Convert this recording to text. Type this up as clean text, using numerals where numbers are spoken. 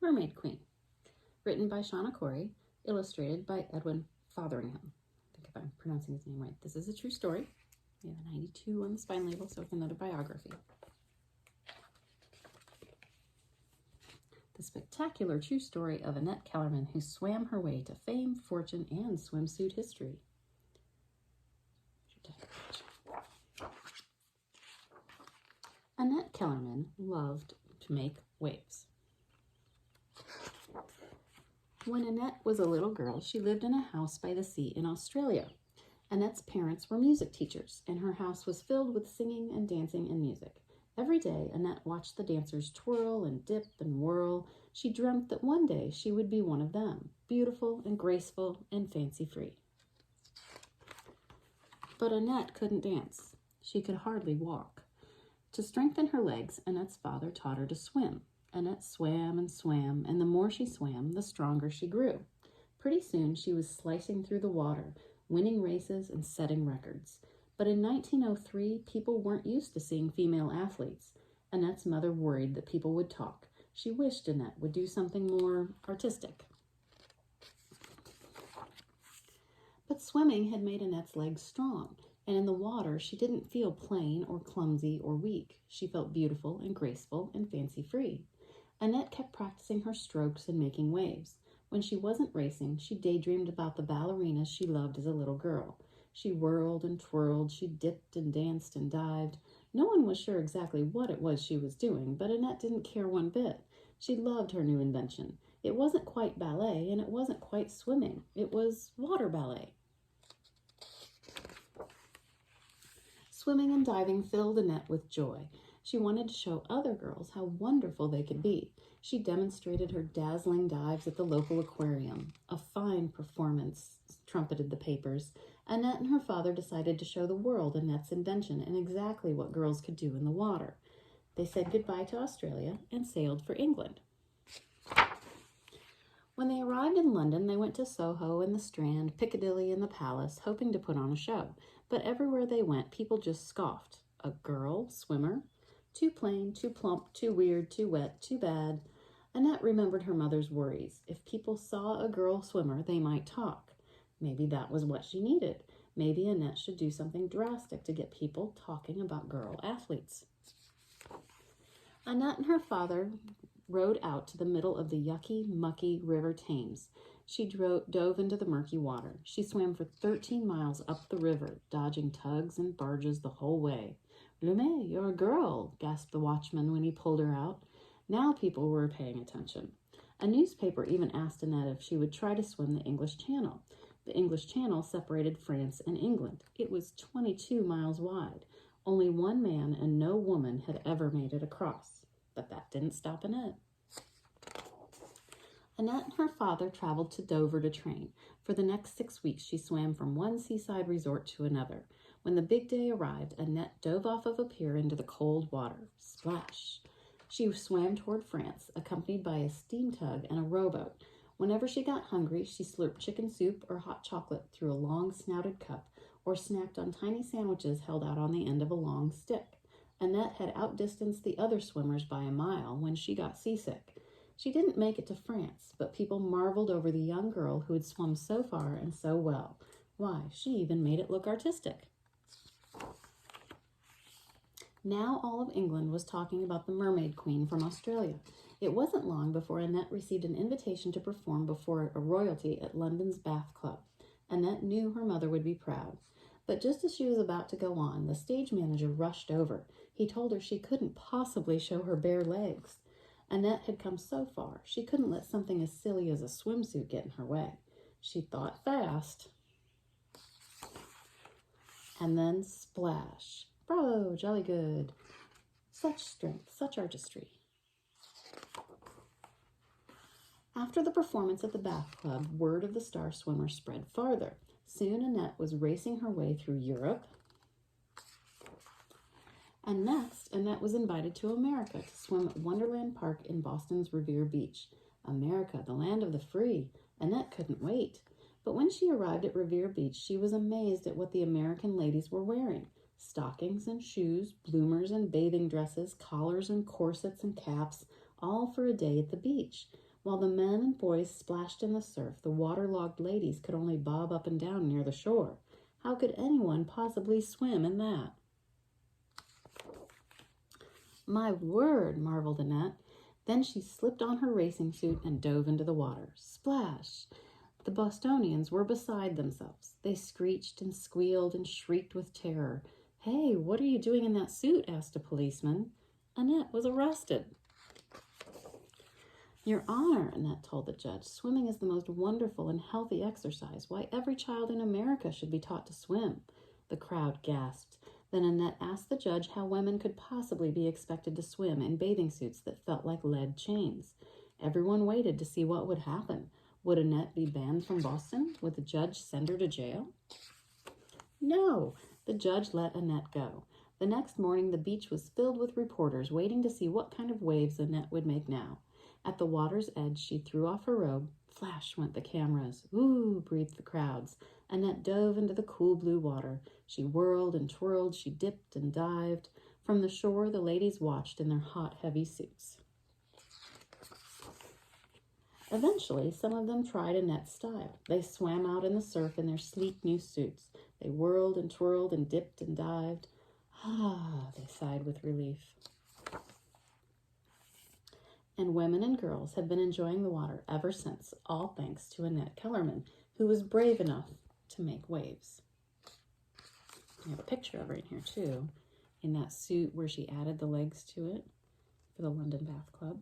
Mermaid Queen, written by Shauna Corey, illustrated by Edwin Fotheringham. I think if I'm pronouncing his name right. This is a true story. We have a 92 on the spine label, so it's another biography. The spectacular true story of Annette Kellerman, who swam her way to fame, fortune, and swimsuit history. Annette Kellerman loved to make waves. When Annette was a little girl, she lived in a house by the sea in Australia. Annette's parents were music teachers, and her house was filled with singing and dancing and music. Every day, Annette watched the dancers twirl and dip and whirl. She dreamt that one day she would be one of them, beautiful and graceful and fancy-free. But Annette couldn't dance. She could hardly walk. To strengthen her legs, Annette's father taught her to swim. Annette swam, and the more she swam, the stronger she grew. Pretty soon, she was slicing through the water, winning races and setting records. But in 1903, people weren't used to seeing female athletes. Annette's mother worried that people would talk. She wished Annette would do something more artistic. But swimming had made Annette's legs strong, and in the water, she didn't feel plain or clumsy or weak. She felt beautiful and graceful and fancy-free. Annette kept practicing her strokes and making waves. When she wasn't racing, she daydreamed about the ballerinas she loved as a little girl. She whirled and twirled, she dipped and danced and dived. No one was sure exactly what it was she was doing, but Annette didn't care one bit. She loved her new invention. It wasn't quite ballet, and it wasn't quite swimming. It was water ballet. Swimming and diving filled Annette with joy. She wanted to show other girls how wonderful they could be. She demonstrated her dazzling dives at the local aquarium. A fine performance, trumpeted the papers. Annette and her father decided to show the world Annette's invention and exactly what girls could do in the water. They said goodbye to Australia and sailed for England. When they arrived in London, they went to Soho and the Strand, Piccadilly and the Palace, hoping to put on a show. But everywhere they went, people just scoffed. A girl swimmer? Too plain, too plump, too weird, too wet, too bad. Annette remembered her mother's worries. If people saw a girl swimmer, they might talk. Maybe that was what she needed. Maybe Annette should do something drastic to get people talking about girl athletes. Annette and her father rowed out to the middle of the yucky, mucky River Thames. She dove into the murky water. She swam for 13 miles up the river, dodging tugs and barges the whole way. "Lumet, you're a girl," gasped the watchman when he pulled her out. Now people were paying attention. A newspaper even asked Annette if she would try to swim the English Channel. The English Channel separated France and England. It was 22 miles wide. Only one man and no woman had ever made it across. But that didn't stop Annette. Annette and her father traveled to Dover to train. For the next 6 weeks, she swam from one seaside resort to another. When the big day arrived, Annette dove off of a pier into the cold water. Splash! She swam toward France, accompanied by a steam tug and a rowboat. Whenever she got hungry, she slurped chicken soup or hot chocolate through a long snouted cup, or snacked on tiny sandwiches held out on the end of a long stick. Annette had outdistanced the other swimmers by a mile when she got seasick. She didn't make it to France, but people marveled over the young girl who had swum so far and so well. Why, she even made it look artistic. Now all of England was talking about the Mermaid Queen from Australia. It wasn't long before Annette received an invitation to perform before a royalty at London's Bath Club. Annette knew her mother would be proud. But just as she was about to go on, the stage manager rushed over. He told her she couldn't possibly show her bare legs. Annette had come so far, she couldn't let something as silly as a swimsuit get in her way. She thought fast. And then splash. Bravo, jolly good. Such strength, such artistry. After the performance at the Bath Club, word of the star swimmer spread farther. Soon Annette was racing her way through Europe. And next, Annette was invited to America to swim at Wonderland Park in Boston's Revere Beach. America, the land of the free. Annette couldn't wait. But when she arrived at Revere Beach, she was amazed at what the American ladies were wearing. Stockings and shoes, bloomers and bathing dresses, collars and corsets and caps, all for a day at the beach. While the men and boys splashed in the surf, the waterlogged ladies could only bob up and down near the shore. How could anyone possibly swim in that? My word, marveled Annette. Then she slipped on her racing suit and dove into the water. Splash! The Bostonians were beside themselves. They screeched and squealed and shrieked with terror. Hey, what are you doing in that suit? Asked a policeman. Annette was arrested. Your Honor, Annette told the judge, swimming is the most wonderful and healthy exercise. Why, every child in America should be taught to swim. The crowd gasped. Then Annette asked the judge how women could possibly be expected to swim in bathing suits that felt like lead chains. Everyone waited to see what would happen. Would Annette be banned from Boston? Would the judge send her to jail? No, the judge let Annette go. The next morning, the beach was filled with reporters waiting to see what kind of waves Annette would make now. At the water's edge, she threw off her robe. Flash went the cameras. Ooh, breathed the crowds. Annette dove into the cool blue water. She whirled and twirled. She dipped and dived. From the shore, the ladies watched in their hot, heavy suits. Eventually, some of them tried Annette's style. They swam out in the surf in their sleek new suits. They whirled and twirled and dipped and dived. Ah, they sighed with relief. And women and girls have been enjoying the water ever since, all thanks to Annette Kellerman, who was brave enough to make waves. I have a picture of her in here, too, in that suit where she added the legs to it for the London Bath Club.